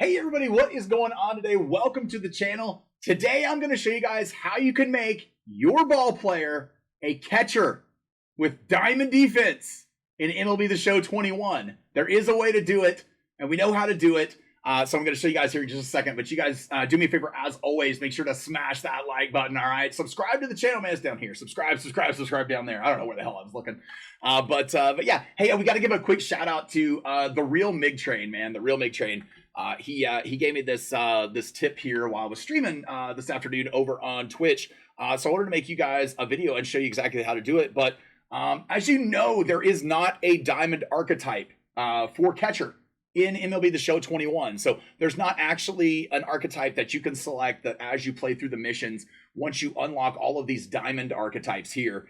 Hey everybody, what is going on today? Welcome to the channel. Today I'm going to show you guys how you can make your ball player a catcher with diamond defense in MLB The Show 21. There is a way to do it, and we know how to do it. So I'm going to show you guys here in just a second. But you guys do me a favor, as always, make sure to smash that like button, all right? Subscribe to the channel, man. It's down here. Subscribe down there. I don't know where the hell I was looking. But yeah, hey, we got to give a quick shout out to the real Mig Train, man. The real Mig Train. He gave me this this tip here while I was streaming this afternoon over on Twitch. So I wanted to make you guys a video and show you exactly how to do it. But as you know, there is not a diamond archetype for catcher in MLB The Show 21. So there's not actually an archetype that you can select that as you play through the missions, once you unlock all of these diamond archetypes here,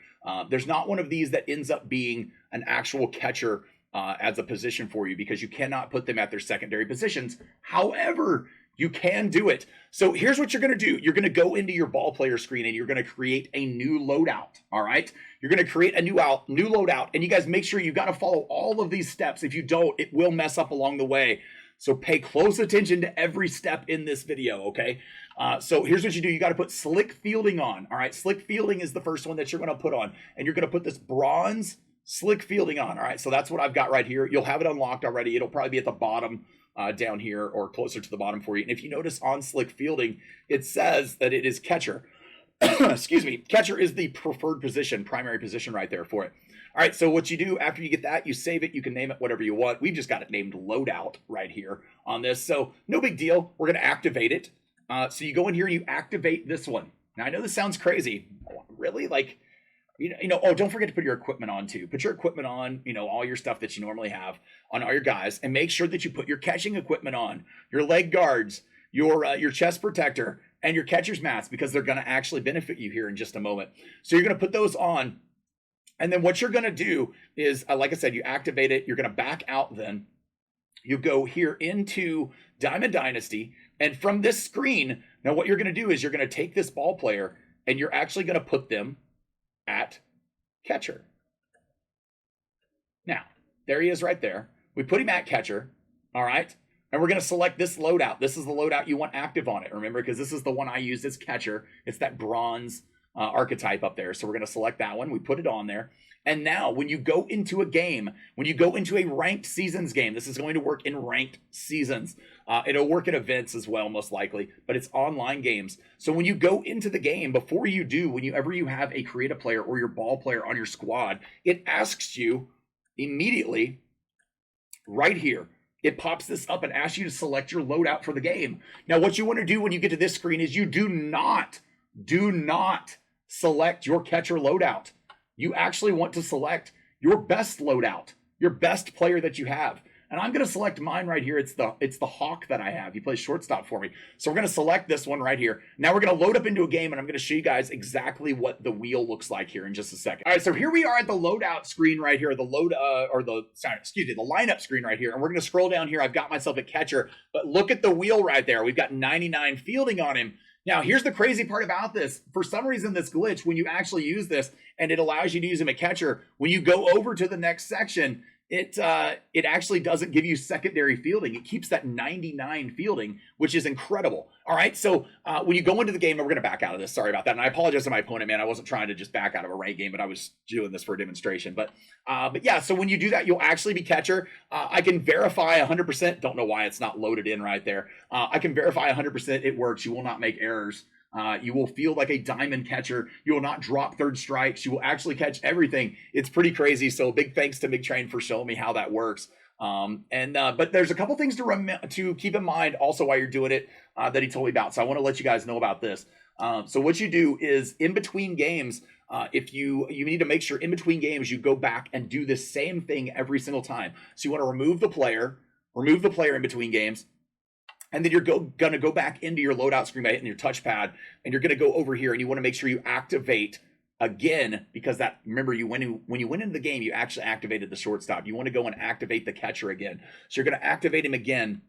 there's not one of these that ends up being an actual catcher as a position for you, because you cannot put them at their secondary positions. However, you can do it. So here's what you're going to do. You're going to go into your ball player screen and you're going to create a new loadout. All right. You're going to create a new loadout, and you guys make sure you got to follow all of these steps. If you don't, it will mess up along the way. So pay close attention to every step in this video. Okay. So here's what you do. You got to put slick fielding on. All right. Slick fielding is the first one that you're going to put on, and you're going to put this bronze slick fielding on. All right. So that's what I've got right here. You'll have it unlocked already. It'll probably be at the bottom down here, or closer to the bottom for you. And if you notice on slick fielding, it says that it is catcher. Excuse me. Catcher is the preferred position, primary position right there for it. All right. So what you do after you get that, you save it. You can name it whatever you want. We've just got it named loadout right here on this. So no big deal. We're going to activate it. So you go in here and you activate this one. Now I know this sounds crazy. Really? Like, you know, oh, don't forget to put your equipment on too. Put your equipment on, you know, all your stuff that you normally have on all your guys, and make sure that you put your catching equipment on, your leg guards, your chest protector, and your catcher's mask, because they're going to actually benefit you here in just a moment. So you're going to put those on, and then what you're going to do is, like I said, you activate it. You're going to back out. Then you go here into Diamond Dynasty, and from this screen, now what you're going to do is you're going to take this ball player and you're actually going to put them at catcher. Now, there he is right there. We put him at catcher. All right. And we're going to select this loadout. This is the loadout you want active on it. Remember, because this is the one I used as catcher. It's that bronze archetype up there. So we're going to select that one. We put it on there. And now when you go into a game, when you go into a ranked seasons game, this is going to work in ranked seasons. It'll work in events as well, most likely, but it's online games. So when you go into the game, before you do, whenever you have a create a player or your ball player on your squad, it asks you immediately right here. It pops this up and asks you to select your loadout for the game. Now, what you want to do when you get to this screen is you do not select your catcher loadout. You actually want to select your best loadout, your best player that you have. And I'm going to select mine right here. It's the Hawk that I have. He plays shortstop for me. So we're going to select this one right here. Now we're going to load up into a game, and I'm going to show you guys exactly what the wheel looks like here in just a second. All right, so here we are at the loadout screen right here, the lineup screen right here. And we're going to scroll down here. I've got myself a catcher, but look at the wheel right there. We've got 99 fielding on him. Now, here's the crazy part about this. For some reason, this glitch, when you actually use this, and it allows you to use him a catcher, when you go over to the next section, it actually doesn't give you secondary fielding. It keeps that 99 fielding, which is incredible. All right, so when you go into the game, and we're going to back out of this. Sorry about that. And I apologize to my opponent, man. I wasn't trying to just back out of a ranked game, but I was doing this for a demonstration. But yeah, so when you do that, you'll actually be catcher. I can verify 100%. Don't know why it's not loaded in right there. I can verify 100% it works. You will not make errors. You will feel like a diamond catcher. You will not drop third strikes. You will actually catch everything. It's pretty crazy. So big thanks to Mig Train for showing me how that works. But there's a couple things to keep in mind also while you're doing it that he told me about. So I want to let you guys know about this. So what you do is in between games, if you need to make sure in between games you go back and do the same thing every single time. So you want to remove the player in between games. And then you're going to go back into your loadout screen by hitting your touchpad, and you're going to go over here, and you want to make sure you activate again, because that, remember, when you went into the game, you actually activated the shortstop. You want to go and activate the catcher again. So you're going to activate him again,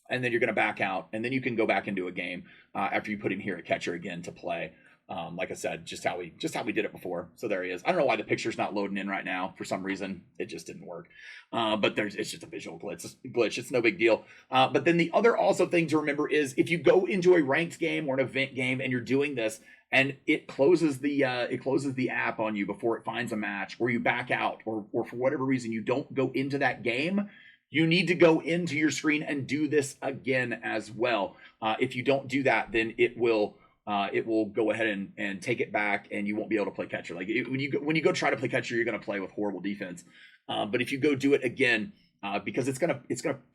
and then you're going to back out, and then you can go back into a game after you put him here at catcher again to play. Like I said, just how we did it before. So there he is. I don't know why the picture's not loading in right now. For some reason, it just didn't work. But it's just a visual glitch. It's no big deal. But then the other also thing to remember is if you go into a ranked game or an event game and you're doing this, and it closes the app on you before it finds a match, or you back out, or for whatever reason you don't go into that game, you need to go into your screen and do this again as well. If you don't do that, then it will go ahead and take it back, and you won't be able to play catcher. Like when you go try to play catcher, you're going to play with horrible defense. But if you go do it again, because it's gonna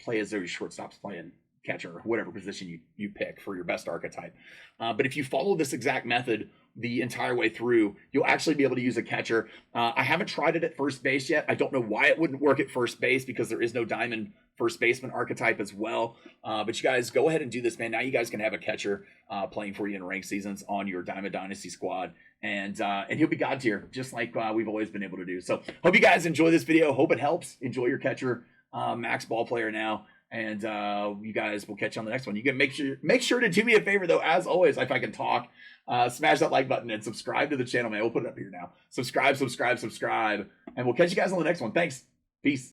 play as though your shortstop's playing catcher or whatever position you pick for your best archetype. But if you follow this exact method the entire way through, you'll actually be able to use a catcher. I haven't tried it at first base yet. I don't know why it wouldn't work at first base, because there is no diamond first baseman archetype as well. But you guys go ahead and do this, man. Now you guys can have a catcher playing for you in ranked seasons on your Diamond Dynasty squad. And he'll be God tier, just like we've always been able to do. So hope you guys enjoy this video. Hope it helps. Enjoy your catcher, max ball player now. And you guys will catch you on the next one. You can make sure to do me a favor, though, as always, if I can talk, smash that like button and subscribe to the channel, man. We'll put it up here now. Subscribe, and we'll catch you guys on the next one. Thanks. Peace.